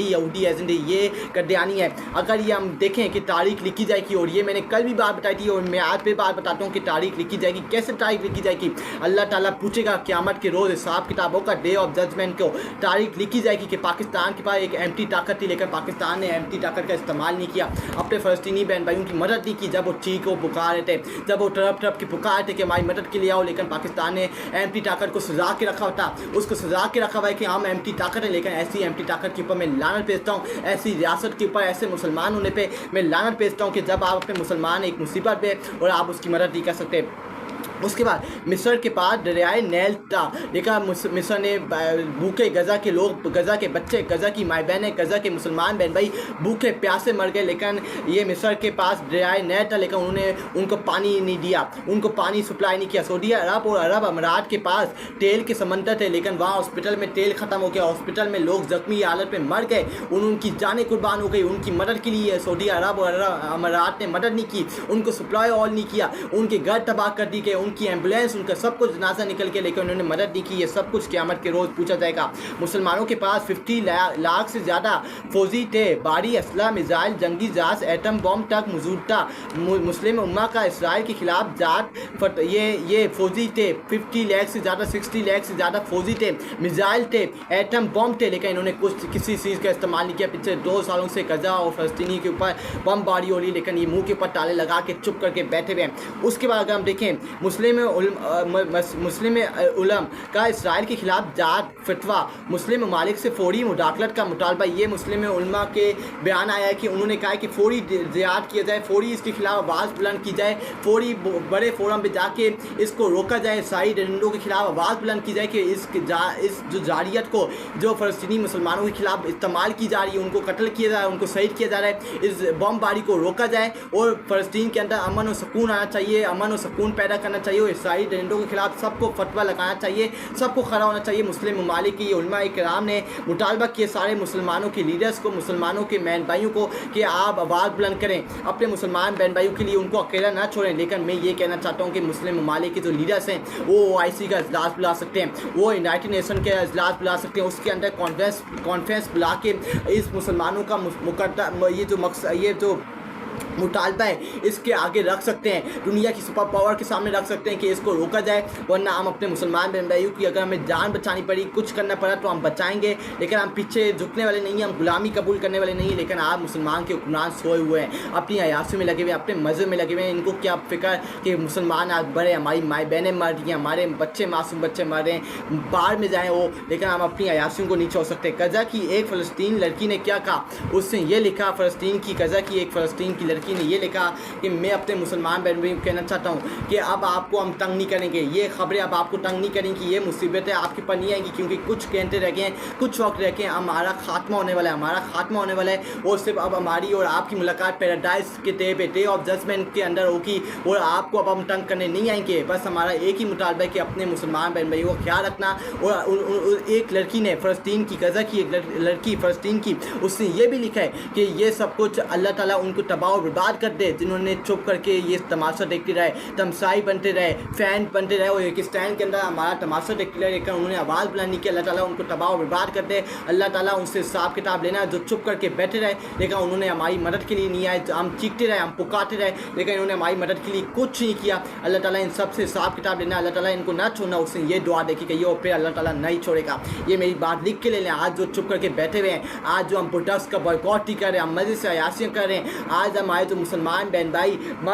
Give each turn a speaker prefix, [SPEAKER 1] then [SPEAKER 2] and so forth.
[SPEAKER 1] यहूदी एजेंट है, ये कद्यानी है। अगर ये हम देखें कि तारीख लिखी जाएगी, और ये मैंने कल भी बात बताई थी और मैं आज भी बात बताता हूँ कि तारीख लिखी जाएगी। कैसे तारीख लिखी जाएगी? अल्लाह ताला पूछेगा क़यामत के रोज़, हिसाब किताबों का डे ऑफ जजमेंट को तारीख लिखी जाएगी कि पाकिस्तान के पास एक एम्प्टी ताकत थी, लेकिन पाकिस्तान ने एम्प्टी ताकत का इस्तेमाल नहीं किया, अपने फ़लस्तीनी बहन भाइयों की मदद नहीं की। जब वो चीख को पुकार रहे थे, जब वो तड़प तड़प के पुकार थे कि हमारी मदद के लिए आओ, लेकिन पाकिस्तान ने एम्प्टी ताकत को सजा के रखा था, उसको सजा के रखा हुआ है कि हम एम्प्टी ताकत है। लेकिन ऐसी एम्प्टी ताकत के ऊपर मैं लानत भेजता हूँ, ऐसी रियासत के ऊपर ऐसे मुसलमान होने पे मैं लानत भेजता हूँ कि जब आप अपने मुसलमान एक मुसीबत पे और आप उसकी मदद नहीं कर सकते। उसके बाद मिस्र के पास दरियाए नील था, देखा मिस्र ने भूखे गज़ा के लोग, गज़ा के बच्चे, गज़ा की माई बहनें, गज़ा के मुसलमान बहन भाई भूखे प्यासे मर गए। लेकिन ये मिस्र के पास दरियाए नील था, लेकिन उन्होंने उनको पानी नहीं दिया, उनको पानी सप्लाई नहीं किया। सऊदी अरब और अरब अमारात के पास तेल के समंदर थे, लेकिन वहाँ हॉस्पिटल में तेल ख़त्म हो गया, हॉस्पिटल में लोग ज़ख्मी हालत में मर गए, उनकी जानें कुर्बान हो गई। उनकी मदद के लिए सऊदी अरब और अरब अमारात ने मदद नहीं की, उनको सप्लाई ऑल नहीं किया, उनके घर तबाह कर दी गए, उनकी एम्बुलेंस, उनका सब कुछ जनाजा निकल के, लेकिन उन्होंने मदद नहीं की। ये सब कुछ क़यामत के रोज़ पूछा जाएगा। मुसलमानों के पास 50 लाख से ज़्यादा फौजी थे, भारी असला, मिसाइल, जंगी जहाज, एटम बम तक मौजूद था। मुस्लिम उम्मा का इसराइल के खिलाफ जात ये फौजी थे, 50 लाख से ज़्यादा, 60 लाख से ज़्यादा फौजी थे, मिसाइल थे, एटम बम थे, लेकिन इन्होंने किसी चीज़ का इस्तेमाल नहीं किया। पिछले 2 सालों से गज़ा और फ़लस्तीनी के ऊपर बमबारी हो रही, लेकिन ये मुँह के ऊपर ताले लगा के चुप करके बैठे हुए हैं। उसके बाद अगर हम देखें मुस्लिम उलम का इसराइल के खिलाफ जात फतवा, मुस्लिम ममालिक से फौरी मुदाखलत का मुतालबा। ये मुस्लिम उलमा के बयान आया है कि उन्होंने कहा है कि फौरी जिहाद किया जाए, फौरी इसके खिलाफ आवाज़ बुलंद की जाए, फौरी बड़े फोरम पे जाके इसको रोका जाए, साई डंडों के खिलाफ आवाज़ बुलंद की जाए कि इस जो जारियत को जो फ़लस्तीनी मुसलमानों के खिलाफ इस्तेमाल की जा रही है, उनको कत्ल किया जा रहा है, उनको शहीद किया जा रहा है, इस बमबारी को रोका जाए और फ़लस्तीन के अंदर अमन और सुकून आना चाहिए, अमन और सुकून पैदा करना चाहिए। और ईसाई डंडों के खिलाफ सबको फतवा लगाना चाहिए, सबको खड़ा होना चाहिए। मुस्लिम ममालिक की उलमा इकराम ने मुतालबा किए सारे मुसलमानों के लीडर्स को, मुसलमानों के बहन भाइयों को कि आप आवाज़ बुलंद करें, अपने मुसलमान बहन भाइयों के लिए उनको अकेला ना छोड़ें। लेकिन मैं ये कहना चाहता हूँ कि मुस्लिम ममालिक के जो लीडर्स हैं वो OIC का इजलास बुला सकते हैं, वो यूनाइटेड नेशन के इजलास बुला सकते हैं, उसके अंदर कॉन्फ्रेंस बुला के इस मुसलमानों का ये जो मुतालबा है इसके आगे रख सकते हैं, दुनिया की सुपर पावर के सामने रख सकते हैं कि इसको रोका जाए। वरना हम अपने मुसलमान बहन भाइयों की अगर हमें जान बचानी पड़ी, कुछ करना पड़ा तो हम बचाएंगे, लेकिन हम पीछे झुकने वाले नहीं हैं, हम गुलामी कबूल करने वाले नहीं हैं। लेकिन आप मुसलमान के हुक्मरान सोए हुए हैं, अपनी अयासी में लगे हुए हैं, अपने मज़े में लगे हुए हैं। इनको क्या फ़िक्र कि मुसलमान आज बड़े, हमारी माई बहनें मर रही हैं, हमारे बच्चे, मासूम बच्चे मर रहे हैं, बाहर में जाएँ वो, लेकिन हम अपनी अयासियों को नहीं छोड़ सकते। गज़ा की एक फ़लस्तीन लड़की ने क्या कहा, उसने ये लिखा, फ़लस्तीन की गज़ा की एक फ़लस्तीन की लड़की ने ये लिखा कि मैं अपने मुसलमान बहन भाइयों को कहना चाहता हूँ कि अब आपको हम तंग नहीं करेंगे, ये खबरें अब आपको तंग नहीं करेंगी, ये मुसीबतें आपके पर नहीं आएंगी, क्योंकि कुछ घंटे रह गए हैं, कुछ वक्त रह गए, हमारा खात्मा होने वाला है, हमारा खात्मा होने वाला है। और सिर्फ अब हमारी और आपकी मुलाकात पैराडाइज के डे ऑफ जजमेंट के अंदर होगी, और आपको अब हम तंग करने नहीं आएंगे। बस हमारा एक ही मुतालबा है कि अपने मुसलमान बहन भाइयों का ख्याल रखना। और एक लड़की ने, फ़लस्तीन की गज़ा की एक लड़की फ़लस्तीन की, उसने ये भी लिखा है कि ये सब कुछ अल्लाह ताला उनको तबाह और बर्बाद कर दे, जिन्होंने चुप करके ये तमाशा देखते रहे, तमसाई बनते रहे, फ़ैन बनते रहे, और एक स्टैंड के अंदर हमारा तमाशा देखते रहे, लेकिन उन्होंने आवाज़ बुलंद नहीं की। अल्लाह ताला उनको तबाह और बर्बाद कर दे, अल्लाह ताला उनसे हिसाब किताब लेना। जो चुप करके बैठे रहे, लेकिन उन्होंने हमारी मदद के लिए नहीं आए, हम चीखते रहे, हम पुकारते रहे, लेकिन इन्होंने हमारी मदद के लिए कुछ नहीं किया। अल्लाह ताला इन सब से हिसाब किताब लेना, अल्लाह ताला इनको ना छोड़ना, उसने ये दुआ देखी गई और फिर अल्लाह ताला नहीं छोड़ेगा। ये मेरी बात लिख के ले लें। आज जो चुप करके बैठे हुए हैं, आज जो हम प्रोटेस्ट का बॉयकॉट ही कर रहे हैं, हम मज़े से अयासियाँ कर रहे हैं, आज हमारे जो मुसलमान बहन भाई